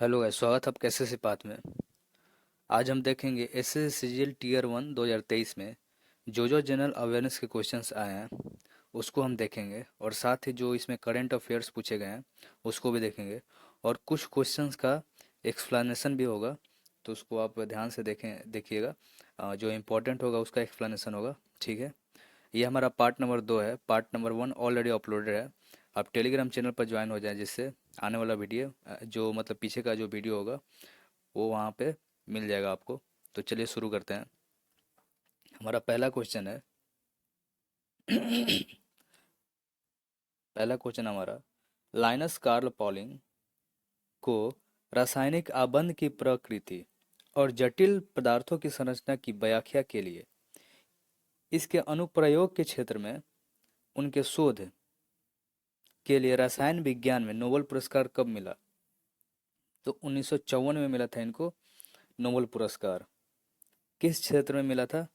Hello guys, स्वागत है आपका एसएससी पाथ में। आज हम देखेंगे एसएससी सीजीएल टीयर 1 2023 में जो जनरल अवेयरनेस के क्वेश्चंस आए हैं उसको हम देखेंगे, और साथ ही जो इसमें करंट अफेयर्स पूछे गए हैं उसको भी देखेंगे, और कुछ क्वेश्चंस का एक्सप्लेनेशन भी होगा। तो उसको आप ध्यान से देखिएगा। जो इम्पोर्टेंट होगा उसका एक्सप्लेनेशन होगा। ठीक है। ये हमारा पार्ट नंबर 2 है। पार्ट नंबर 1 ऑलरेडी अपलोडेड है। आप टेलीग्राम चैनल पर ज्वाइन हो जाएं, जिससे आने वाला वीडियो जो मतलब पीछे का जो वीडियो होगा वो वहाँ पे मिल जाएगा आपको। तो चलिए शुरू करते हैं। हमारा पहला क्वेश्चन है। पहला क्वेश्चन हमारा, लाइनस कार्ल पॉलिंग को रासायनिक आबंध की प्रकृति और जटिल पदार्थों की संरचना की व्याख्या के लिए इसके अनुप्रयोग के क्षेत्र में उनके शोध के लिए रसायन विज्ञान में नोबेल पुरस्कार कब मिला? तो 1954 में मिला था इनको नोबेल पुरस्कार। किस क्षेत्र में मिला था?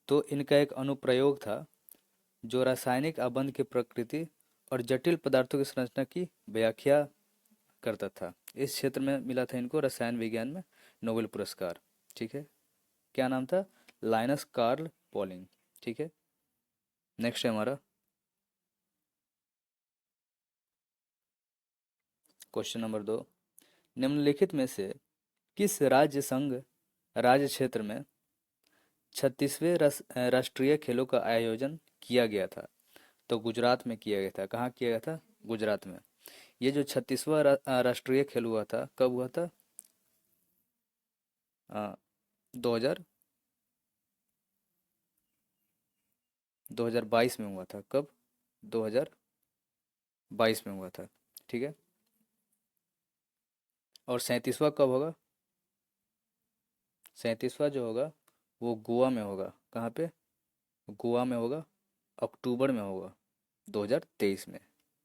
तो इनका एक अनुप्रयोग था जो रासायनिक आबंध की प्रकृति और जटिल पदार्थों की संरचना की व्याख्या करता था। इस क्षेत्र में मिला था इनको रसायन विज्ञान में नोबेल पुरस्कार। ठीक है। क्या नाम था? Linus Carl Pauling. ठीक है। नेक्स्ट है हमारा क्वेश्चन नंबर 2। निम्नलिखित में से किस राज्य संघ राज्य क्षेत्र में 36वें राष्ट्रीय खेलों का आयोजन किया गया था? तो गुजरात में किया गया था। कहाँ किया गया था? गुजरात में। ये जो 36वां राष्ट्रीय खेल हुआ था, कब हुआ था? 2000 2022 में हुआ था। कब? 2022 में हुआ था। ठीक है। और 37वां कब होगा? 37वां जो होगा वो गोवा में होगा। कहाँ पे? गोवा में होगा। अक्टूबर में होगा 2023 में।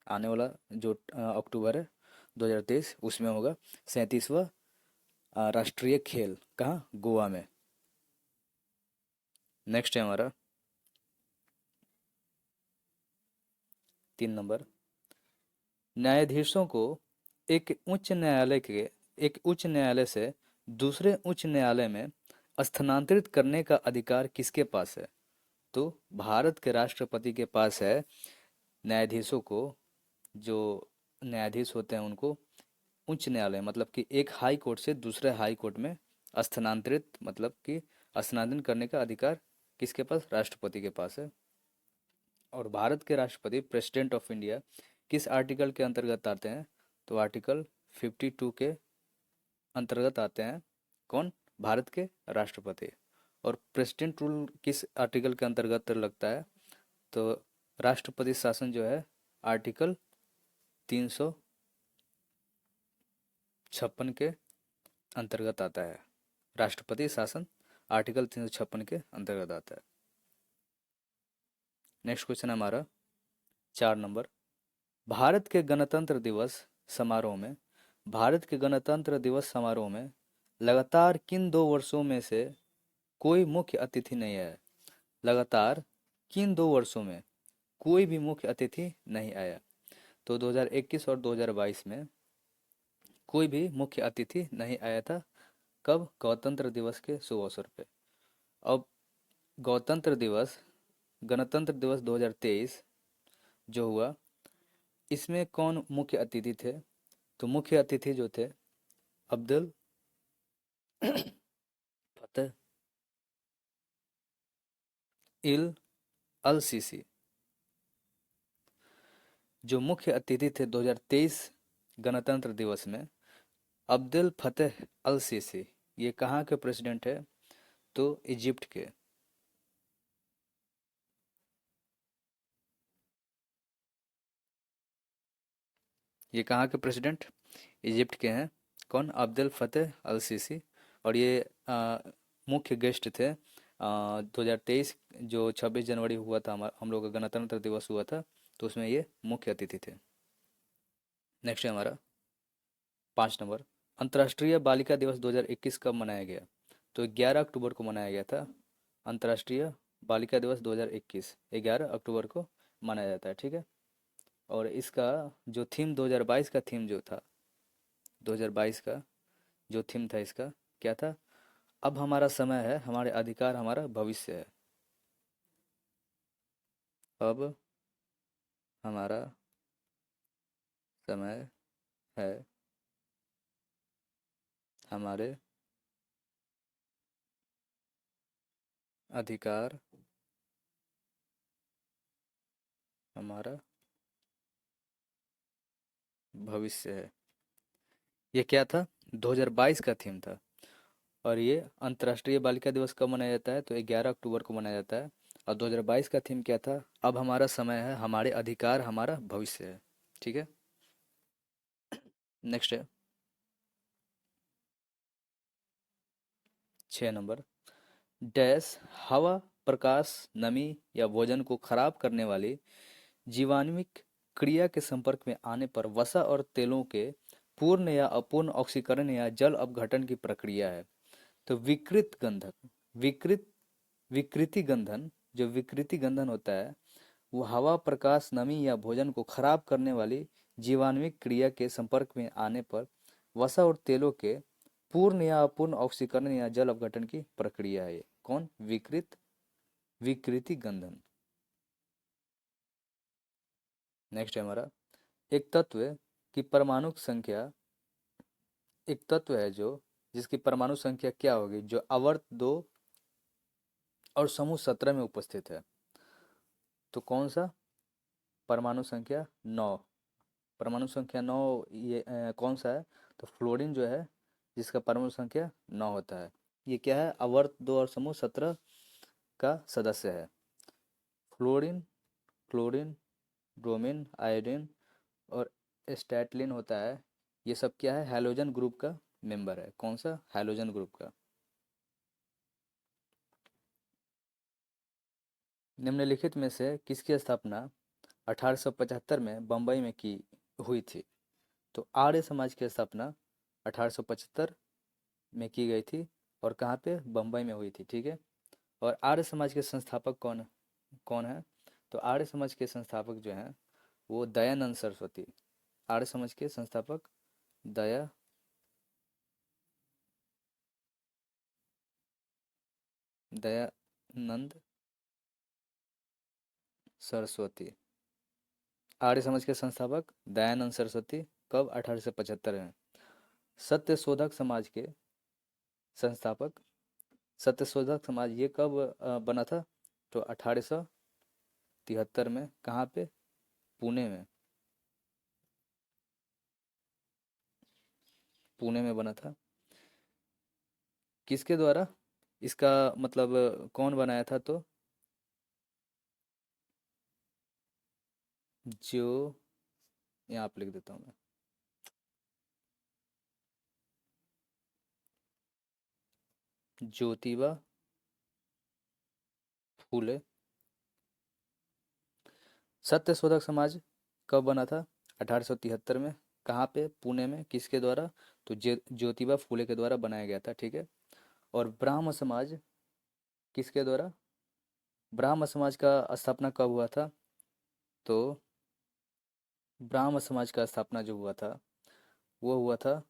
आने वाला जो अक्टूबर है 2023, उसमें होगा 37वां राष्ट्रीय खेल। कहाँ? गोवा में। नेक्स्ट है हमारा 3 नंबर। न्यायाधीशों को एक उच्च न्यायालय के एक उच्च न्यायालय से दूसरे उच्च न्यायालय में स्थानांतरित करने का अधिकार किसके पास है? तो भारत के राष्ट्रपति के पास है। न्यायाधीशों को, जो न्यायाधीश होते हैं उनको उच्च न्यायालय मतलब कि एक हाई कोर्ट से दूसरे हाई कोर्ट में स्थानांतरित मतलब कि स्थानांतरण करने का अधिकार किसके पास? राष्ट्रपति के पास है। और भारत के राष्ट्रपति प्रेसिडेंट ऑफ इंडिया किस आर्टिकल के अंतर्गत आते हैं? तो आर्टिकल 52 के अंतर्गत आते हैं। कौन? भारत के राष्ट्रपति। और प्रेसिडेंट रूल किस आर्टिकल के अंतर्गत लगता है? तो राष्ट्रपति शासन जो है आर्टिकल 356 के अंतर्गत आता है। राष्ट्रपति शासन आर्टिकल 356 के अंतर्गत आता है। नेक्स्ट क्वेश्चन है हमारा 4 नंबर। भारत के गणतंत्र दिवस समारोह में भारत के गणतंत्र दिवस समारोह में लगातार किन 2 वर्षों में से कोई मुख्य अतिथि नहीं आया? लगातार किन 2 वर्षों में कोई भी मुख्य अतिथि नहीं आया? तो 2021 और 2022 में कोई भी मुख्य अतिथि नहीं आया था। कब? गणतंत्र दिवस के शुभ अवसर पे। अब गणतंत्र दिवस गणतंत्र दिवस 2023 जो हुआ, इसमें कौन मुख्य अतिथि थे? तो मुख्य अतिथि जो थे अब्दुल फतेह इल अल सीसी। जो मुख्य अतिथि थे 2023 गणतंत्र दिवस में, अब्दुल फतेह अल सीसी। ये कहाँ के प्रेसिडेंट है? तो इजिप्ट के। ये कहाँ के प्रेसिडेंट? इजिप्ट के हैं। कौन? अब्दुल फतेह अल सीसी। और ये मुख्य गेस्ट थे 2023 जो 26 जनवरी हुआ था, हम लोग का गणतंत्र दिवस हुआ था, तो उसमें ये मुख्य अतिथि थे। नेक्स्ट है हमारा 5 नंबर। अंतर्राष्ट्रीय बालिका दिवस 2021 कब मनाया गया? तो 11 अक्टूबर को मनाया गया था। अंतर्राष्ट्रीय बालिका दिवस 2021 11 अक्टूबर को मनाया जाता है। ठीक है। और इसका जो थीम 2022 का थीम जो था 2022 का जो थीम था इसका क्या था? अब हमारा समय है, हमारे अधिकार हमारा भविष्य है। अब हमारा समय है, हमारे अधिकार हमारा भविष्य है। ये क्या था? 2022 का थीम था। और ये अंतर्राष्ट्रीय बालिका दिवस कब मनाया जाता है? तो 11 अक्टूबर को मनाया जाता है। और 2022 का थीम क्या था? अब हमारा समय है, हमारे अधिकार हमारा भविष्य है। ठीक है। नेक्स्ट है 6 नंबर। डैश हवा, प्रकाश, नमी या भोजन को खराब करने वाली जीवाणुविक क्रिया के संपर्क में आने पर वसा और तेलों के पूर्ण या अपूर्ण ऑक्सीकरण या जल अपघटन की प्रक्रिया है। तो विकृत गंधक, विकृत विकृति गंधन, जो विकृति गंधन होता है वो हवा, प्रकाश, नमी या भोजन को खराब करने वाली जीवाणुविक क्रिया के संपर्क में आने पर वसा और तेलों के पूर्ण या अपूर्ण ऑक्सीकरण या जल अपघटन की प्रक्रिया है। ये कौन? विकृति गंधन। नेक्स्ट है हमारा, एक तत्व की परमाणु संख्या, एक तत्व है जो जिसकी परमाणु संख्या क्या होगी, जो आवर्त 2 और समूह 17 में उपस्थित है। तो कौन सा? परमाणु संख्या 9। परमाणु संख्या 9 ये कौन सा है? तो फ्लोरीन जो है, जिसका परमाणु संख्या 9 होता है। ये क्या है? आवर्त 2 और समूह 17 का सदस्य है। फ्लोरीन, क्लोरीन, ब्रोमीन, आयोडीन और स्टैटलिन होता है। ये सब क्या है? हैलोजन ग्रुप का मेंबर है। कौन सा? हैलोजन ग्रुप का। निम्नलिखित में से किसकी स्थापना 1875 में बंबई में की हुई थी? तो आर्य समाज की स्थापना 1875 में की गई थी। और कहाँ पे? बंबई में हुई थी। ठीक है। और आर्य समाज के संस्थापक कौन कौन है? तो आर्य समाज के संस्थापक जो हैं वो दयानंद सरस्वती। आर्य समाज के संस्थापक दयानंद सरस्वती। आर्य समाज के संस्थापक दयानंद सरस्वती। कब? 1875 में। सत्य शोधक समाज के संस्थापक, सत्य शोधक समाज ये कब बना था? तो 1873 में। कहाँ पे? पुणे में। पुणे में बना था। किसके द्वारा? इसका मतलब कौन बनाया था? तो जो, यहाँ पे लिख देता हूँ मैं, ज्योतिबा फूले। सत्य शोधक समाज कब बना था? 1873 में। कहाँ पे? पुणे में। किसके द्वारा? तो ज्योतिबा फूले के द्वारा बनाया गया था। ठीक है। और ब्राह्म समाज किसके द्वारा? ब्राह्म समाज का स्थापना कब हुआ था? तो ब्राह्म समाज का स्थापना जो हुआ था वो हुआ था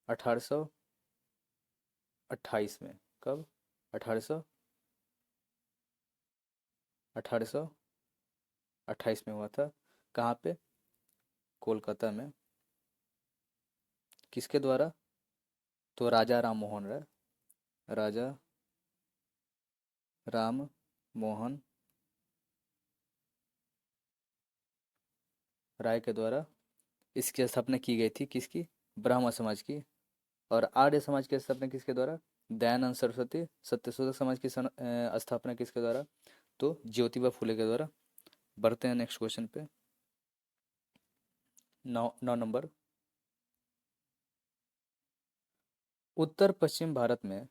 1828 में। कब? 1800 1828 में हुआ था। कहाँ पे? कोलकाता में। किसके द्वारा? तो राजा राम मोहन राय। राजा राम मोहन राय के द्वारा इसकी स्थापना की गई थी। किसकी? ब्राह्मण समाज की। और आर्य समाज की स्थापना किसके द्वारा? दयानंद सरस्वती। सत्यशोधक समाज की स्थापना किसके द्वारा? तो ज्योतिबा फूले के द्वारा। बढ़ते हैं नेक्स्ट क्वेश्चन पे। 9 नंबर। उत्तर पश्चिम भारत में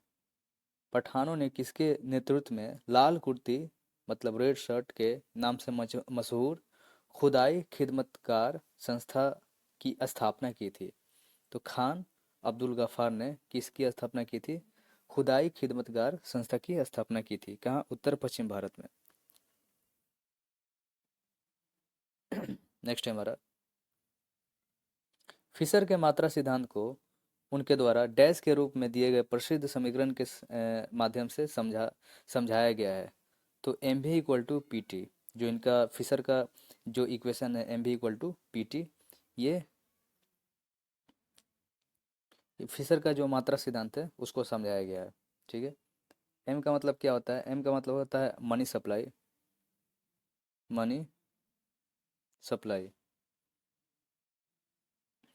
पठानों ने किसके नेतृत्व में लाल कुर्ती मतलब रेड शर्ट के नाम से मशहूर खुदाई खिदमतकार संस्था की स्थापना की थी? तो खान अब्दुल गफ्फार ने किसकी स्थापना की थी? खुदाई खिदमतगार संस्था की स्थापना की थी। कहाँ? उत्तर पश्चिम भारत में। नेक्स्ट है हमारा, फिशर के मात्रा सिद्धांत को उनके द्वारा डैश के रूप में दिए गए प्रसिद्ध समीकरण के माध्यम से समझाया गया है। तो M V equal to P T, जो इनका फिशर का जो इक्वेशन है M V equal to P T, ये फिशर का जो मात्रा सिद्धांत है उसको समझाया गया है। ठीक है। एम का मतलब क्या होता है? एम का मतलब होता है मनी सप्लाई, मनी सप्लाई,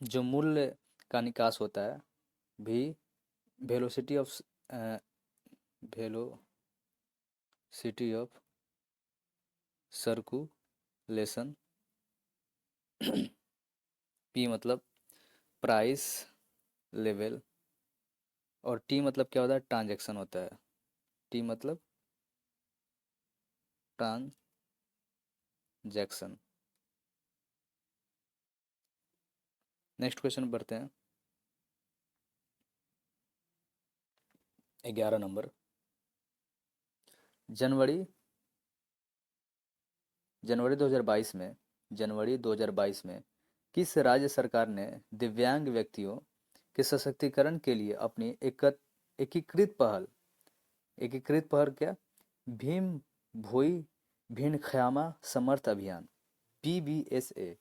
जो मूल्य का निकास होता है। भी velocity of velocity of circulation. P मतलब प्राइस लेवल, और टी मतलब क्या होता है? ट्रांजैक्शन होता है। टी मतलब ट्रांजैक्शन। नेक्स्ट क्वेश्चन बढ़ते हैं। 11 नंबर। जनवरी जनवरी 2022 में जनवरी 2022 में किस राज्य सरकार ने दिव्यांग व्यक्तियों के सशक्तिकरण के लिए अपनी एकीकृत पहल एकीकृत पहल क्या? भीम भोई भिनखयामा समर्थ अभियान, PBSA,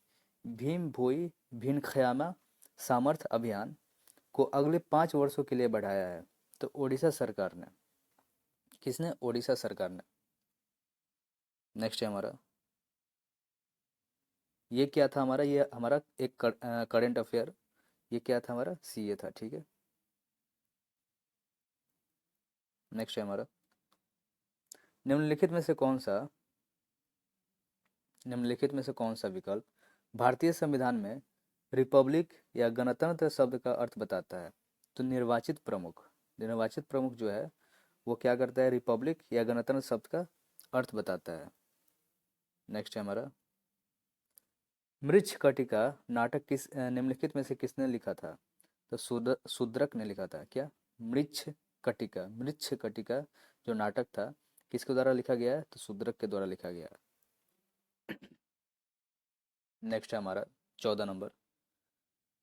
भीम भोई भिनखयामा सामर्थ अभियान को अगले 5 वर्षों के लिए बढ़ाया है? तो ओडिशा सरकार ने। किसने? ओडिशा सरकार ने। नेक्स्ट है हमारा, ये क्या था हमारा? ये हमारा एक करंट अफेयर, ये क्या था हमारा? CA था। ठीक है। नेक्स्ट है हमारा, निम्नलिखित में से कौन सा निम्नलिखित में से कौन सा विकल्प भारतीय संविधान में रिपब्लिक या गणतंत्र शब्द का अर्थ बताता है? तो निर्वाचित प्रमुख जो है वो क्या करता है? रिपब्लिक या गणतंत्र शब्द का अर्थ बताता है। नेक्स्ट है हमारा, मृच्छकटिका नाटक निम्नलिखित में से किसने लिखा था? तो शूद्रक ने लिखा था। क्या? मृच्छकटिका जो नाटक था किसके द्वारा लिखा गया है? तो शूद्रक के द्वारा लिखा गया है। नेक्स्ट है हमारा 14 नंबर।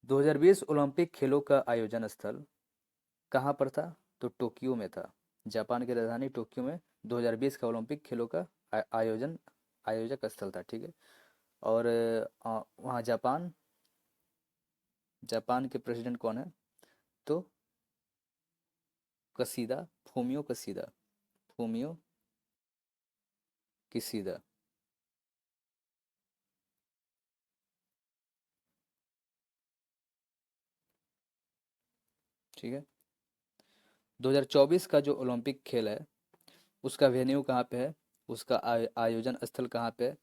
2020 ओलंपिक खेलों का आयोजन स्थल कहाँ पर था? तो टोक्यो में था। जापान की राजधानी टोक्यो में 2020 का ओलंपिक खेलों का आयोजक स्थल था। ठीक है। और वहाँ जापान के प्रेसिडेंट कौन है? तो कसीदा फूमियो कसीदा फूमियो किसीदा। ठीक है। 2024 का जो ओलंपिक खेल है उसका वेन्यू कहाँ पे है? उसका आयोजन स्थल कहाँ पे है?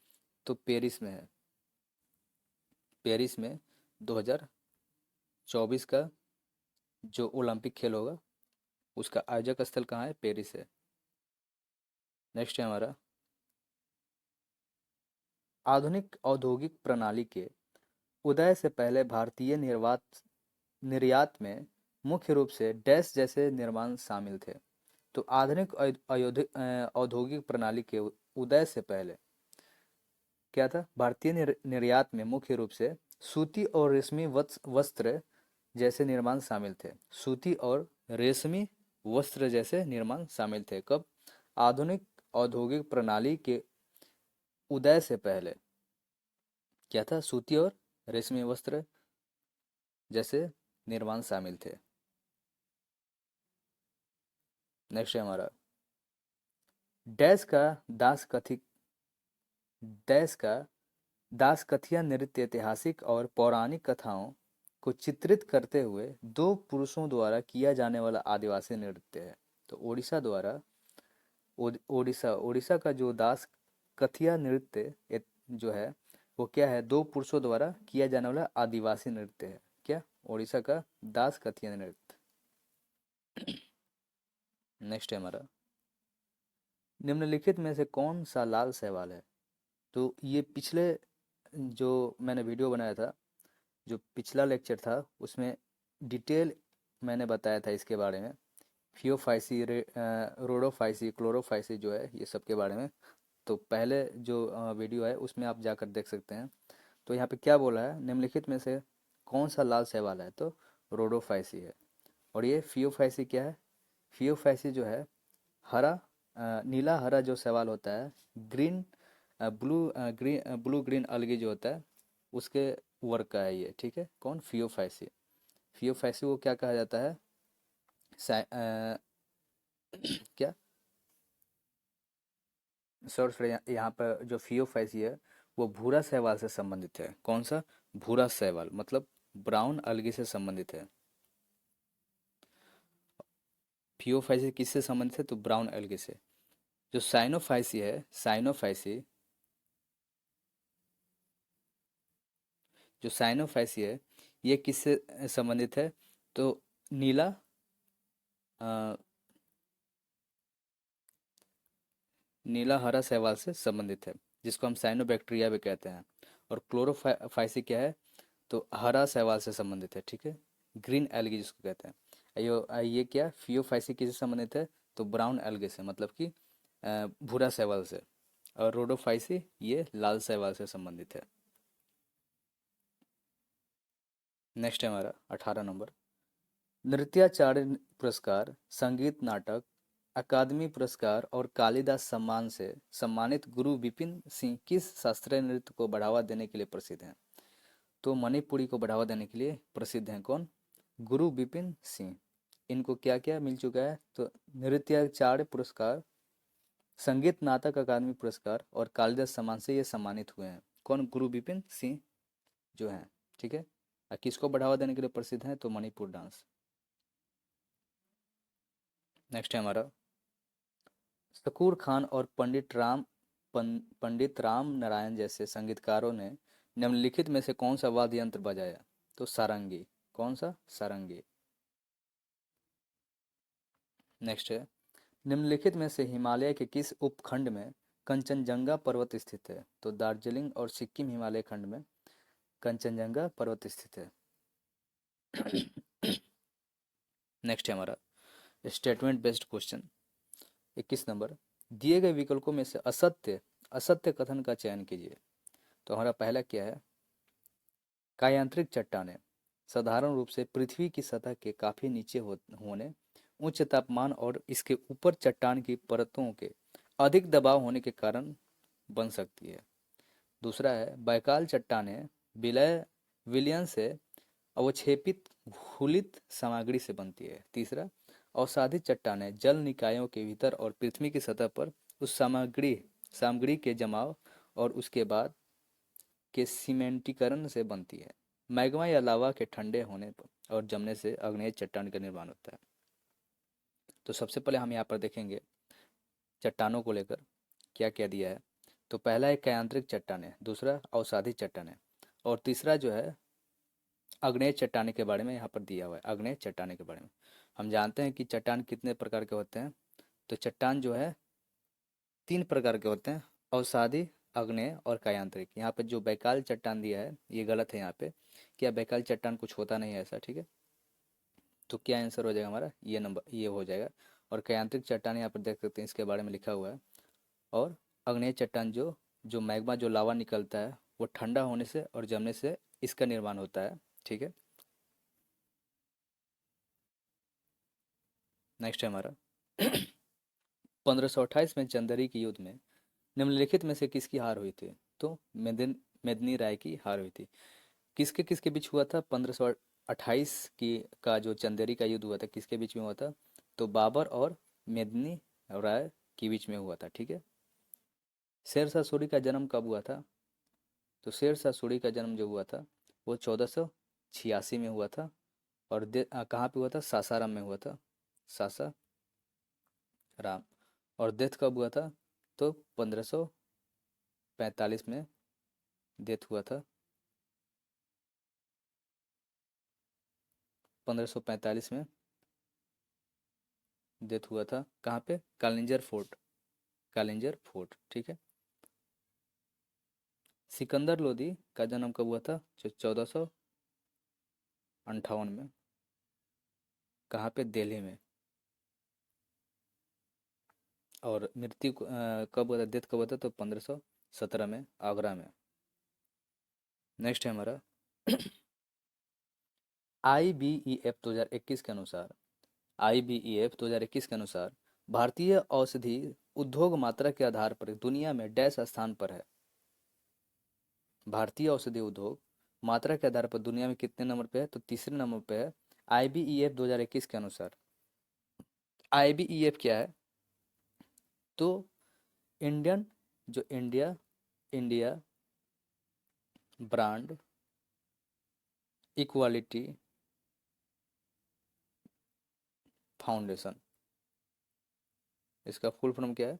तो पेरिस में है। पेरिस में 2024 का जो ओलंपिक खेल होगा उसका आयोजक स्थल कहाँ है? पेरिस है। नेक्स्ट है हमारा, आधुनिक औद्योगिक प्रणाली के उदय से पहले भारतीय निर्यात में मुख्य रूप से डैश जैसे निर्माण शामिल थे? तो आधुनिक औद्योगिक प्रणाली के उदय से पहले क्या था? भारतीय निर्यात में मुख्य रूप से सूती और रेशमी वस्त्र जैसे निर्माण शामिल थे। सूती और रेशमी वस्त्र जैसे निर्माण शामिल थे। कब? आधुनिक औद्योगिक प्रणाली के उदय से पहले क्या था? सूती और रेशमी वस्त्र जैसे निर्माण शामिल थे। नेक्स्ट है हमारा, डैश का दास कथित डैश का दास कथिया नृत्य ऐतिहासिक और पौराणिक कथाओं को चित्रित करते हुए दो पुरुषों द्वारा किया जाने वाला आदिवासी नृत्य है। तो ओडिशा द्वारा ओडिशा का जो दास कथिया नृत्य जो है वो क्या है? दो पुरुषों द्वारा किया जाने वाला आदिवासी नृत्य है। क्या? ओडिशा का दास कथिया नृत्य। नेक्स्ट है हमारा, निम्नलिखित में से कौन सा लाल शैवाल है? तो ये पिछले जो मैंने वीडियो बनाया था, जो पिछला लेक्चर था उसमें डिटेल मैंने बताया था इसके बारे में। फियोफाइसी रोडोफाइसी क्लोरोफाइसी जो है ये सब के बारे में। तो पहले जो वीडियो है उसमें आप जाकर देख सकते हैं। तो यहाँ पे क्या बोला है? निम्नलिखित में से कौन सा लाल शैवाल है? तो रोडोफाइसी है। और ये फियोफाइसी क्या है? फियोफाइसी जो है हरा नीला हरा जो शैवाल होता है, ग्रीन ब्लू ग्रीन अलगी जो होता है उसके वर्ग का है ये, ठीक है। कौन? फियोफाइसी। फियोफाइसी को क्या कहा जाता है? क्या? सॉरी, यहाँ पर जो फियोफाइसी है वो भूरा शैवाल से संबंधित है। कौन सा? भूरा शैवाल, मतलब ब्राउन अलगी से संबंधित है। फियोफाइसी किससे संबंधित है? तो ब्राउन अलगी से। जो साइनोफाइसी है, साइनोफाइसी है, ये किससे संबंधित है? तो नीला अ, नीला हरा शैवाल से संबंधित है, जिसको हम साइनोबैक्टीरिया भी कहते हैं। और क्लोरोफाइसी क्या है? तो हरा शैवाल से संबंधित है, ठीक है। ग्रीन एल्गी जिसको कहते हैं। ये क्या फियोफाइसी किससे संबंधित है? तो ब्राउन एल्गे से, मतलब कि भूरा शैवाल से। और रोडोफाइसी ये लाल शैवाल से संबंधित है। नेक्स्ट है हमारा 18 नंबर। नृत्याचार्य पुरस्कार, संगीत नाटक अकादमी पुरस्कार और कालिदास सम्मान से सम्मानित गुरु विपिन सिंह किस शास्त्रीय नृत्य को बढ़ावा देने के लिए प्रसिद्ध हैं? तो मणिपुरी को बढ़ावा देने के लिए प्रसिद्ध हैं। कौन? गुरु विपिन सिंह। इनको क्या क्या मिल चुका है? तो नृत्याचार्य पुरस्कार, संगीत नाटक अकादमी पुरस्कार और कालिदास सम्मान से ये सम्मानित हुए हैं। कौन? गुरु विपिन सिंह जो हैं, ठीक है। और किसको बढ़ावा देने के लिए प्रसिद्ध हैं? तो मणिपुर डांस। नेक्स्ट है हमारा शकूर खान और पंडित राम नारायण जैसे संगीतकारों ने निम्नलिखित में से कौन सा वाद्य यंत्र बजाया? तो सारंगी। कौन सा? सारंगी। नेक्स्ट है निम्नलिखित में से हिमालय के किस उपखंड में कंचनजंगा पर्वत स्थित है? तो दार्जिलिंग और सिक्किम हिमालय खंड में कंचनजंगा पर्वत स्थित है। नेक्स्ट है हमारा स्टेटमेंट बेस्ड क्वेश्चन। 21 नंबर। दिए गए विकल्पों में से असत्य असत्य कथन का चयन कीजिए। तो हमारा पहला क्या है? कायांतरिक चट्टानें साधारण रूप से पृथ्वी की सतह के काफी नीचे होने, उच्च तापमान और इसके ऊपर चट्टान की परतों के अधिक दबाव होने के कारण बन सकती है। दूसरा है बैकाल चट्टानें विलय विलयन से अवक्षेपित घुलित सामग्री से बनती है। तीसरा, अवसादित चट्टानें जल निकायों के भीतर और पृथ्वी की सतह पर उस सामग्री के जमाव और उसके बाद के सीमेंटीकरण से बनती है। मैग्मा या लावा के ठंडे होने पर और जमने से अग्नेय चट्टान का निर्माण होता है। तो सबसे पहले हम यहाँ पर देखेंगे चट्टानों को लेकर क्या क्या दिया है। तो पहला है कायांतरिक चट्टानें, दूसरा अवसादित चट्टानें, और तीसरा जो है अग्नेय चट्टाने के बारे में यहाँ पर दिया हुआ है। अग्नेय चट्टाने के बारे में हम जानते हैं कि चट्टान कितने प्रकार के होते हैं। तो चट्टान जो है 3 प्रकार के होते हैं, अवसादी, अग्नेय और कायांतरिक। यहाँ पे जो बैकाल चट्टान दिया है ये गलत है। यहाँ पे क्या बैकाल चट्टान कुछ होता नहीं है ऐसा, ठीक है। तो क्या आंसर हो जाएगा हमारा? ये नंबर ये हो जाएगा। और कायांतरिक चट्टान यहाँ पर देख सकते हैं इसके बारे में लिखा हुआ है। और अग्नेय चट्टान जो जो मैग्मा जो लावा निकलता है वो ठंडा होने से और जमने से इसका निर्माण होता है, ठीक है। नेक्स्ट है हमारा 1528 में चंदेरी के युद्ध में निम्नलिखित में से किसकी हार हुई थी? तो मेदिनी राय की हार हुई थी। किसके किसके बीच हुआ था? 1528 की का जो चंदेरी का युद्ध हुआ था किसके बीच में हुआ था? तो बाबर और मेदिनी राय के बीच में हुआ था, ठीक है। शेरशाह सूरी का जन्म कब हुआ था? तो शेरशाह सूरी का जन्म जो हुआ था वो 1486 में हुआ था। और कहाँ पे हुआ था? सासाराम में हुआ था। सासाराम। और डेथ कब हुआ था? तो 1545 में डेथ हुआ था। 1545 में डेथ हुआ था। कहाँ पे? कालिंजर फोर्ट। कालिंजर फोर्ट, ठीक है। सिकंदर लोदी का जन्म कब हुआ था? जो 1458 में। कहाँ पे? दिल्ली में। और मृत्यु कब हुआ था? डेथ कब हुआ था? तो 1517 में आगरा में। नेक्स्ट है हमारा IBEF 2021 के अनुसार, IBEF 2021 के अनुसार भारतीय औषधि उद्योग मात्रा के आधार पर दुनिया में डैश स्थान पर है। भारतीय औषधि उद्योग मात्रा के आधार पर दुनिया में कितने नंबर पे है? तो तीसरे नंबर पे है IBEF 2021 के अनुसार। IBEF क्या है? तो इंडियन जो India India brand equality foundation, इसका फुल फॉर्म क्या है?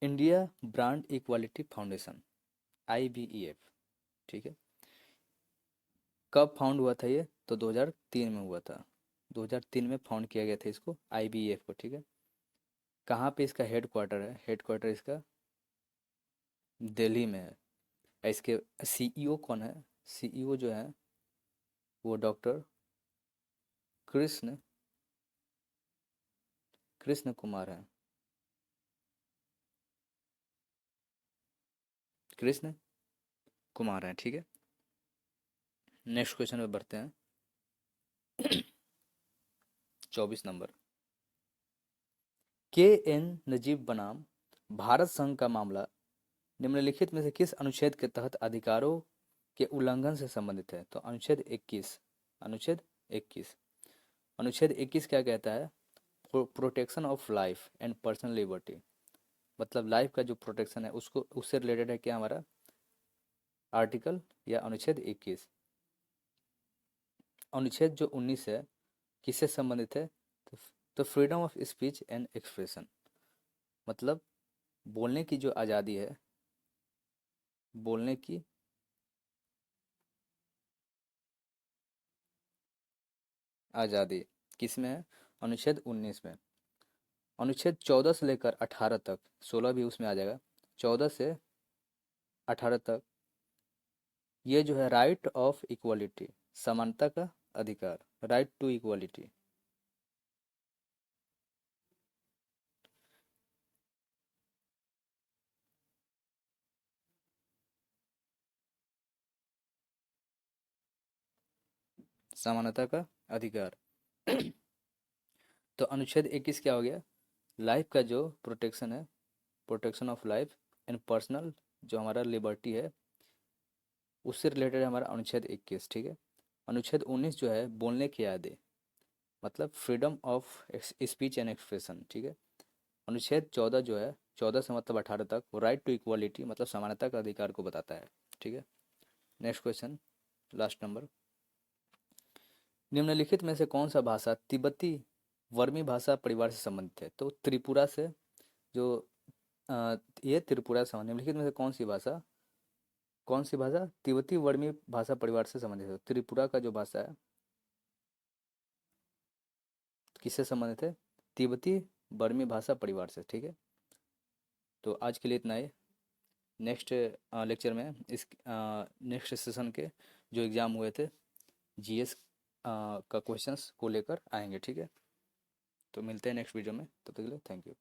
India brand equality foundation, IBEF। ठीक है, कब फाउंड हुआ था ये? तो 2003 में हुआ था। 2003 में फाउंड किया गया था इसको, IBEF को। ठीक है, कहाँ पे इसका हेड क्वार्टर है? हेड क्वार्टर इसका दिल्ली में है। इसके CEO कौन है? CEO जो है वो डॉक्टर कृष्ण कृष्ण कुमार है। कृष्ण कुमार है। ठीक है, नेक्स्ट क्वेश्चन पे बढ़ते हैं। 24 नंबर, के.एन. नजीब बनाम भारत संघ का मामला निम्नलिखित में से किस अनुच्छेद के तहत अधिकारों के उल्लंघन से संबंधित है? तो अनुच्छेद 21। अनुच्छेद 21। अनुच्छेद 21 क्या कहता है? Protection of life and personal liberty, मतलब लाइफ का जो प्रोटेक्शन है उसको, उससे रिलेटेड है क्या हमारा आर्टिकल या अनुच्छेद 21। अनुच्छेद जो 19 है किससे संबंधित है? तो freedom of speech and expression, मतलब बोलने की जो आज़ादी है, बोलने की आज़ादी किस में है? अनुच्छेद 19 में। अनुच्छेद 14 से लेकर 18 तक, 16 भी उसमें आ जाएगा, 14 से 18 तक ये जो है राइट ऑफ इक्वालिटी, समानता का अधिकार, राइट टू इक्वालिटी। समानता का अधिकार। तो अनुच्छेद 21 क्या हो गया? लाइफ का जो प्रोटेक्शन है, protection of life and personal जो हमारा लिबर्टी है, उससे रिलेटेड है हमारा अनुच्छेद 21। ठीक है, अनुच्छेद 19 जो है बोलने की आज़ादी, मतलब freedom of speech and expression. ठीक है, अनुच्छेद 14 जो है, 14 से मतलब 18 तक, वो राइट टू इक्वालिटी मतलब समानता का अधिकार को बताता है। ठीक है, नेक्स्ट क्वेश्चन, लास्ट नंबर, निम्नलिखित में से कौन सा भाषा तिब्बती वर्मी भाषा परिवार से संबंधित है? तो त्रिपुरा से जो ये त्रिपुरा से निम्नलिखित में से कौन सी भाषा तिब्बती वर्मी भाषा परिवार से संबंधित है? त्रिपुरा का जो भाषा है किससे संबंधित है? तिब्बती बर्मी भाषा परिवार से। ठीक है, तो आज के लिए इतना ही। नेक्स्ट लेक्चर में इस नेक्स्ट सेशन के जो एग्ज़ाम हुए थे GS का क्वेश्चंस को लेकर आएंगे। ठीक है, तो मिलते हैं नेक्स्ट वीडियो में, तब तक के लिए थैंक यू।